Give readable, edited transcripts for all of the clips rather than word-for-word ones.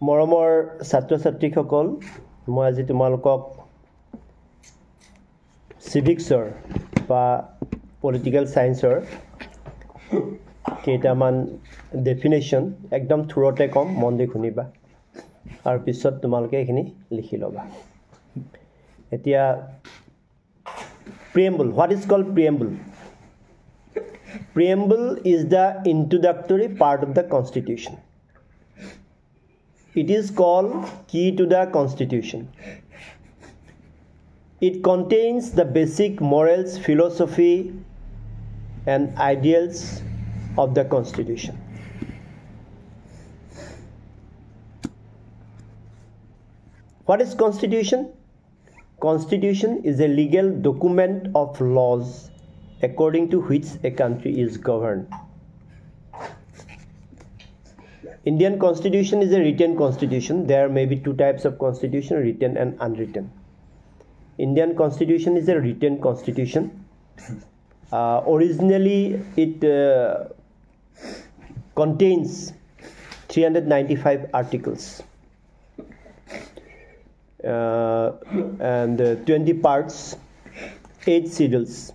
মৰমৰ ছাত্ৰ ছাত্ৰীসকল মই আজি তোমালোকক civicsৰ বা পলিটিক্যাল সায়েন্সৰ কেইটামান ডেফিনেশন একদম থুৰতে কম মন দি শুনিবা আৰু পিছত তোমালোকে এখিনি লিখি লবা এতিয়া preamble what is called preamble preamble is the introductory part of the constitution it is called key to the constitution it contains the basic morals philosophy and ideals of the constitution what is constitution constitution is a legal document of laws according to which a country is governed Indian constitution is a written constitution there may be two types of constitution written and unwritten Indian constitution is a written constitution originally it contains 395 articles and 20 parts 8 schedules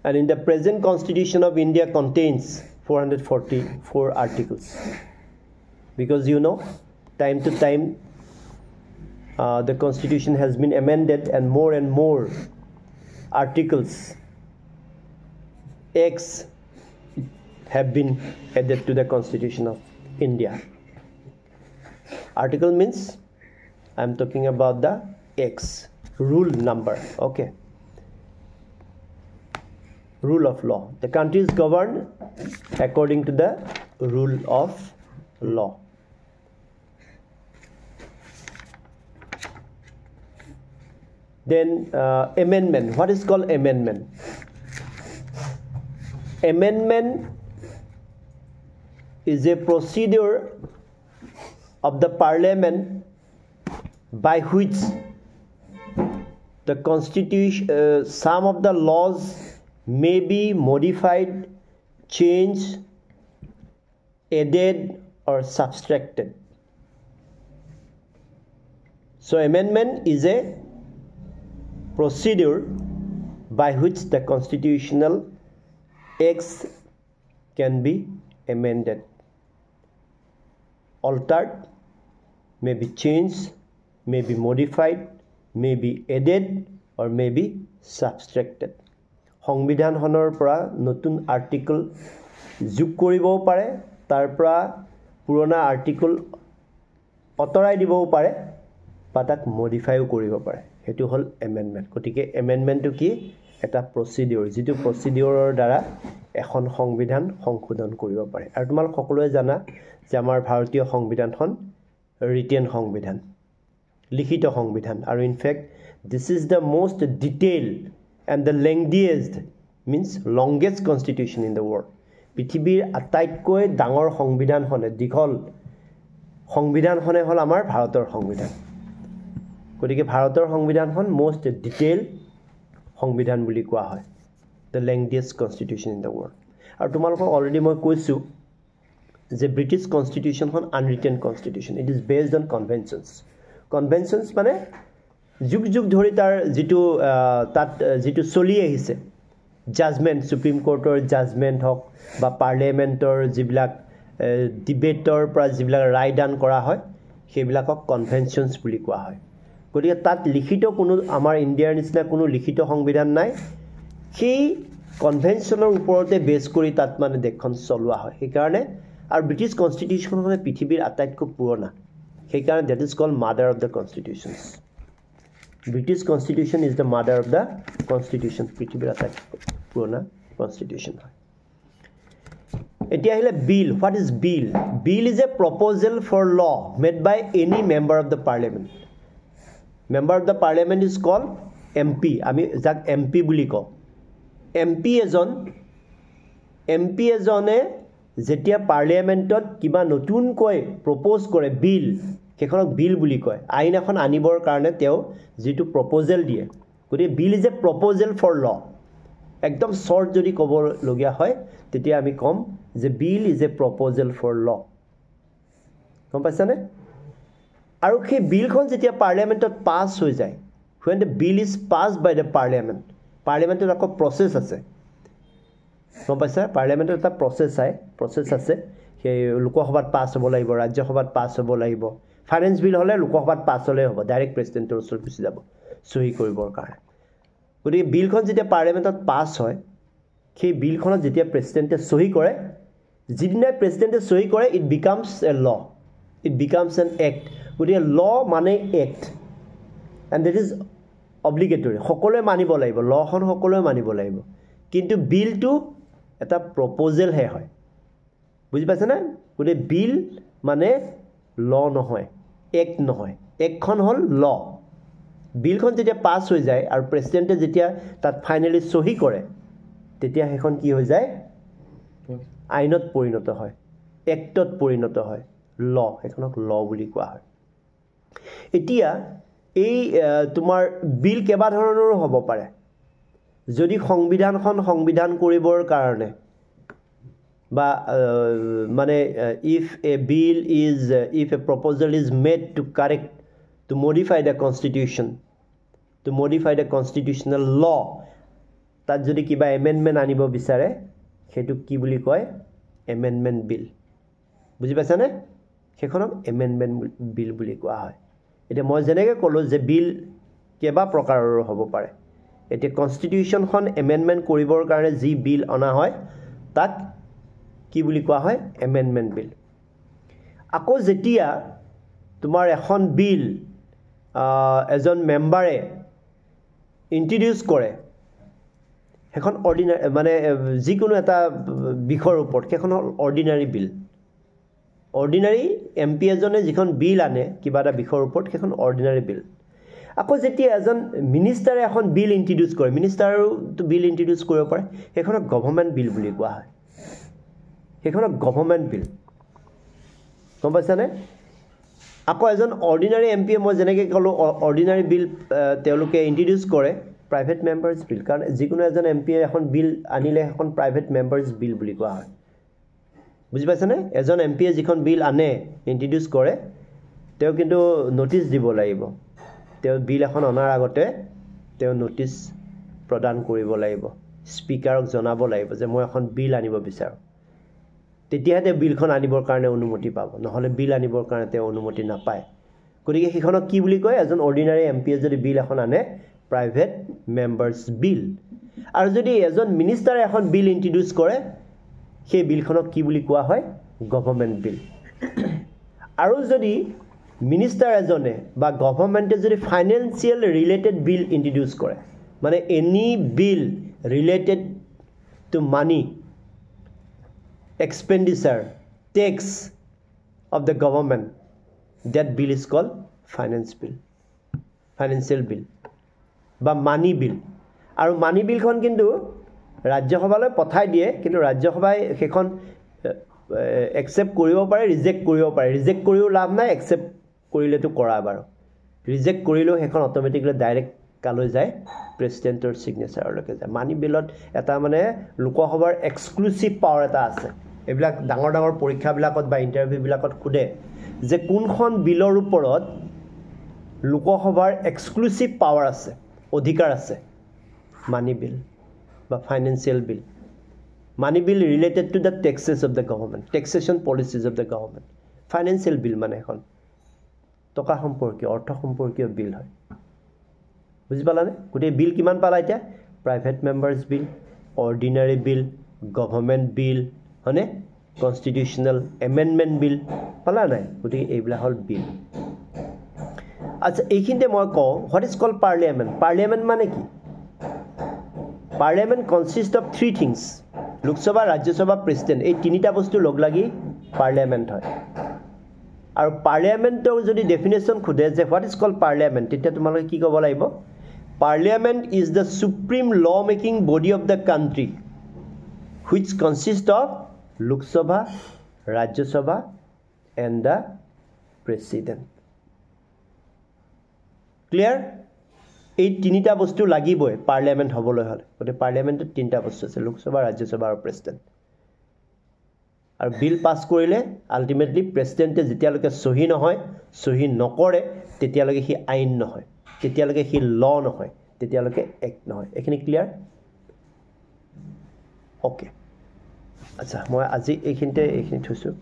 and in the present constitution of India contains 444 articles because you know time to time the constitution has been amended and more articles X have been added to the constitution of India article means I am talking about the X rule number okay rule of law the country is governed according to the rule of law then amendment what is called amendment amendment is a procedure of the parliament by which the constitution some of the laws may be modified changed added or subtracted so amendment is a procedure by which the constitutional acts can be amended altered may be changed may be modified may be added or may be subtracted সংবিধানখনৰ পৰা নতুন article যোগ কৰিবও পাৰে তাৰ পৰা পুৰণা article অতৰাই দিবও পাৰে বা তাক মডিফাইও কৰিব পাৰে হেতু হল এমেন্ডমেন্ট গতিকে এমেন্ডমেন্টটো কি এটা প্ৰসিডিউৰ যেটো প্ৰসিডিউৰৰ দ্বাৰা এখন সংবিধান সংশোধন কৰিব পাৰে আৰু তোমালোক সকলোৱে জানা যে আমাৰ ভাৰতীয় সংবিধানখন ৰিটেন সংবিধান লিখিত সংবিধান আৰু in fact this is the most detailed and the lengthiest means longest constitution in the world পৃথিৱীৰ আটাইতকৈ ডাঙৰ সংবিধান হনে দীঘল সংবিধান হনে হল আমাৰ ভাৰতৰ সংবিধান গতিকে ভাৰতৰ সংবিধানখন most detailed সংবিধান বুলি কোৱা হয় the lengthiest constitution in the world আৰু তোমালোকক অলৰেডি মই কৈছো যে British কনস্টিটিউশনখন unwritten constitution it is based on conventions মানে যুগ যুগ ধৰি তাৰ যেটো তাত যেটো চলি আহিছে জাজমেন্ট সুপ্ৰিম কোৰ্টৰ জাজমেন্ট হক বা পাৰ্লিয়ামেন্টৰ যিবিলাক ডিবেটৰ পৰা যিবিলাক ৰায় দান কৰা হয় সেইবিলাকক কনভেনশনছ বুলি কোৱা হয় গতিকে তাত লিখিত কোনো আমাৰ ইণ্ডিয়াৰ নিচিনা কোনো লিখিত সংবিধান নাই সেই কনভেনশনৰ ওপৰতে বেছ কৰি তাত মানে দেখখন চলোৱা হয় সেই কাৰণে আৰু ব্ৰিটিছ কনস্টিটিউশনখনে পৃথিৱীৰ আটাইতকৈ পুৰণা সেই কাৰণে that is called mother of the constitutions British constitution is the mother of the constitution পৃথিৱীৰ আটাইতকৈ পুৰণা constitution হয় এতিয়া আহিলে bill what is bill is a proposal for law made by any member of the parliament member of the parliament is called MP আমি যাক MP বুলি কওঁ MP এজনে যেতিয়া পাৰ্লিয়ামেন্টত কিবা নতুনকৈ প্ৰপ'জ কৰে বিল কেখনক বিল বুলি কয় আইন এখন আনিবৰ কাৰণে তেও যেটো প্ৰপ'জাল দিয়ে গতি বিল ইজ এ প্ৰপ'জাল ফৰ ল একদম শৰ্ট যদি কব লগিয়া হয় তেতিয়া আমি কম যে বিল ইজ এ প্ৰপ'জাল ফৰ ল কম পাইছানে আৰু সেই বিলখন যেতিয়া পাৰ্লিয়ামেণ্টত পাছ হৈ যায় when the bill is passed by the parliament পাৰ্লিয়ামেণ্টত আকৌ প্ৰচেছ আছে গম পাইছা পাৰ্লিয়ামেণ্টত এটা প্ৰচেছ আছে সেই লোকসভাত পাছ হ'ব লাগিব ৰাজ্যসভাত পাছ হ'ব লাগিব ফাইনেন্স বিল হ'লে লোকসভাত পাছ হ'লে হ'ব ডাইৰেক্ট প্ৰেচিডেণ্টৰ ওচৰত গুচি যাব সহি কৰিবৰ কাৰণে গতিকে বিলখন যেতিয়া পাৰ্লিয়ামেণ্টত পাছ হয় সেই বিলখনত যেতিয়া প্ৰেচিডেণ্টে সহি কৰে যিদিনাই প্ৰেচিডেণ্টে সহি কৰে ইট বিকামছ এ ল ইট বিকামছ এন এক্ট গতিকে ল মানে এক্ট এণ্ড দেট ইজ অব্লিগেটৰী সকলোৱে মানিব লাগিব লখন সকলোৱে মানিব লাগিব কিন্তু বিলটো এটা প্ৰপ'জেলহে হয় বুজি পাইছেনে গতিকে বিল মানে ল নহয় এক্ট নহয় এক্টখন হ'ল ল বিলখন যেতিয়া পাছ হৈ যায় আৰু প্ৰেচিডেণ্টে যেতিয়া তাত ফাইনেলি সহি কৰে তেতিয়া সেইখন কি হৈ যায় আইনত পৰিণত হয় এক্টত পৰিণত হয় ল সেইখনক ল বুলি কোৱা হয় এতিয়া এই তোমাৰ বিল কেবা ধৰণৰো হ'ব পাৰে যদি সংবিধানখন সংবিধান কৰিবৰ কাৰণে বা মানে if a proposal is made to correct to modify the constitutional law তাত যদি কিবা amendment আনিব বিচাৰে সেইটো কি বুলি কয় amendment bill বুজি পাইছানে সেইখনক amendment bill বুলি কোৱা হয় এতিয়া মই যেনেকৈ ক'লো যে বিল কেবা প্ৰকাৰৰ হ'ব পাৰে এতিয়া কনষ্টিটিউচনখন এমেণ্ডমেণ্ট কৰিবৰ কাৰণে যি বিল অনা হয় তাক কি বুলি কোৱা হয় এমেণ্ডমেণ্ট বিল আকৌ যেতিয়া তোমাৰ এখন বিল এজন মেম্বাৰে ইন্ট্ৰডিউচ কৰে সেইখন অৰ্ডিনাৰী মানে যিকোনো এটা বিষয়ৰ ওপৰত সেইখন অৰ্ডিনাৰী বিল অৰ্ডিনাৰী এমপি এজনে যিখন বিল আনে কিবা এটা বিষয়ৰ ওপৰত সেইখন অৰ্ডিনাৰী বিল আকৌ যেতিয়া এজন মিনিষ্টাৰে এখন বিল ইন্ট্ৰডিউচ কৰে মিনিষ্টাৰেও বিল ইন্ট্ৰডিউচ কৰিব পাৰে সেইখনক গভৰ্ণমেণ্ট বিল বুলি কোৱা হয় সেইখনক গভৰ্ণমেণ্ট বিল গম পাইছানে আকৌ এজন অৰ্ডিনাৰী এমপিয়ে মই যেনেকৈ ক'লোঁ অৰ্ডিনাৰী বিল তেওঁলোকে ইন্ট্ৰডিউচ কৰে প্ৰাইভেট মেম্বাৰ্ছ বিল কাৰণ যিকোনো এজন এমপিয়ে এখন বিল আনিলে এখন প্ৰাইভেট মেম্বাৰ্ছ বিল বুলি কোৱা হয় বুজি পাইছানে এজন এমপিয়ে যিখন বিল আনে ইন্ট্ৰডিউচ কৰে তেওঁ কিন্তু নটিচ দিব লাগিব তেওঁ বিল এখন অনাৰ আগতে তেওঁ নটিচ প্ৰদান কৰিব লাগিব স্পিকাৰক জনাব লাগিব যে মই এখন বিল আনিব বিচাৰোঁ তেতিয়াহে তেওঁ বিলখন আনিবৰ কাৰণে অনুমতি পাব নহ'লে বিল আনিবৰ কাৰণে তেওঁ অনুমতি নাপায় গতিকে সেইখনক কি বুলি কয় এজন অৰ্ডিনাৰী এমপিয়ে যদি বিল এখন আনে প্ৰাইভেট মেম্বাৰ্ছ বিল আৰু যদি এজন মিনিষ্টাৰে এখন বিল ইন্ট্ৰডিউচ কৰে সেই বিলখনক কি বুলি কোৱা হয় গভৰ্ণমেণ্ট বিল আৰু যদি মিনিষ্টাৰ এজনে বা গভৰ্ণমেণ্টে যদি ফাইনেন্সিয়েল ৰিলেটেড বিল ইন্ট্ৰডিউচ কৰে মানে any bill related to money expenditure tax of the government that bill is called financial bill বা money bill আৰু money bill খন কিন্তু ৰাজ্যসভালৈ পঠাই দিয়ে কিন্তু ৰাজ্যসভাই সেইখন একসেপ্ট কৰিব পাৰে ৰিজেক্ট কৰিব পাৰে ৰিজেক্ট কৰিও লাভ নাই একসেপ্ট কৰিলেতো কৰা বাৰু ৰিজেক্ট কৰিলেও সেইখন অটোমেটিকলি ডাইৰেক্ট কালৈ যায় প্ৰেচিডেণ্টৰ সিগনেচাৰলৈকে যায় মানি বিলত এটা মানে লোকসভাৰ এক্সক্লুসিভ পাৱাৰ এটা আছে এইবিলাক ডাঙৰ ডাঙৰ পৰীক্ষাবিলাকত বা ইণ্টাৰভিউবিলাকত খুদে যে কোনখন বিলৰ ওপৰত লোকসভাৰ এক্সক্লুসিভ পাৱাৰ আছে অধিকাৰ আছে মানি বিল বা financial bill money bill related to the taxes of the government taxation policies of the government financial bill মানে এখন টকা সম্পৰ্কীয় অৰ্থ সম্পৰ্কীয় বিল হয় বুজি পালানে গোটেই বিল কিমান পালা এতিয়া প্ৰাইভেট মেম্বাৰ্ছ বিল অৰ্ডিনাৰী বিল গভৰ্ণমেণ্ট বিল হয়নে কনষ্টিটিউচনেল এমেণ্ডমেণ্ট বিল পালা নাই গতিকে এইবিলাক হ'ল বিল আচ্ছা এইখিনিতে মই কওঁ what is called parliament parliament মানে কি parliament consist of three things Lok Sabha Rajya Sabha president এই তিনিটা বস্তু লগ লাগি পাৰ্লিয়ামেণ্ট হয় আৰু পাৰ্লিয়ামেণ্টৰ যদি ডেফিনেশ্যন খোধে যে হোৱাট ইজ কল্ড পাৰ্লিয়ামেণ্ট তেতিয়া তোমালোকে কি ক'ব লাগিব পাৰ্লিয়ামেণ্ট ইজ দ্য সুপ্ৰিম ল making body of the country which consists of Lok Sabha, Rajya Sabha and the President. Clear? এই তিনিটা বস্তু লাগিবই পাৰ্লিয়ামেণ্ট হ'বলৈ হ'লে গতিকে পাৰ্লিয়ামেণ্টত তিনিটা বস্তু আছে লোকসভা ৰাজ্যসভা আৰু প্ৰেচিডেণ্ট আৰু বিল পাছ কৰিলে আল্টিমেটলি প্ৰেচিডেণ্টে যেতিয়ালৈকে সহি নহয় সহি নকৰে তেতিয়ালৈকে সি আইন নহয় তেতিয়ালৈকে সি ল নহয় তেতিয়ালৈকে এক্ট নহয় এইখিনি ক্লিয়াৰ ওকে আচ্ছা মই আজি এইখিনিতে থৈছোঁ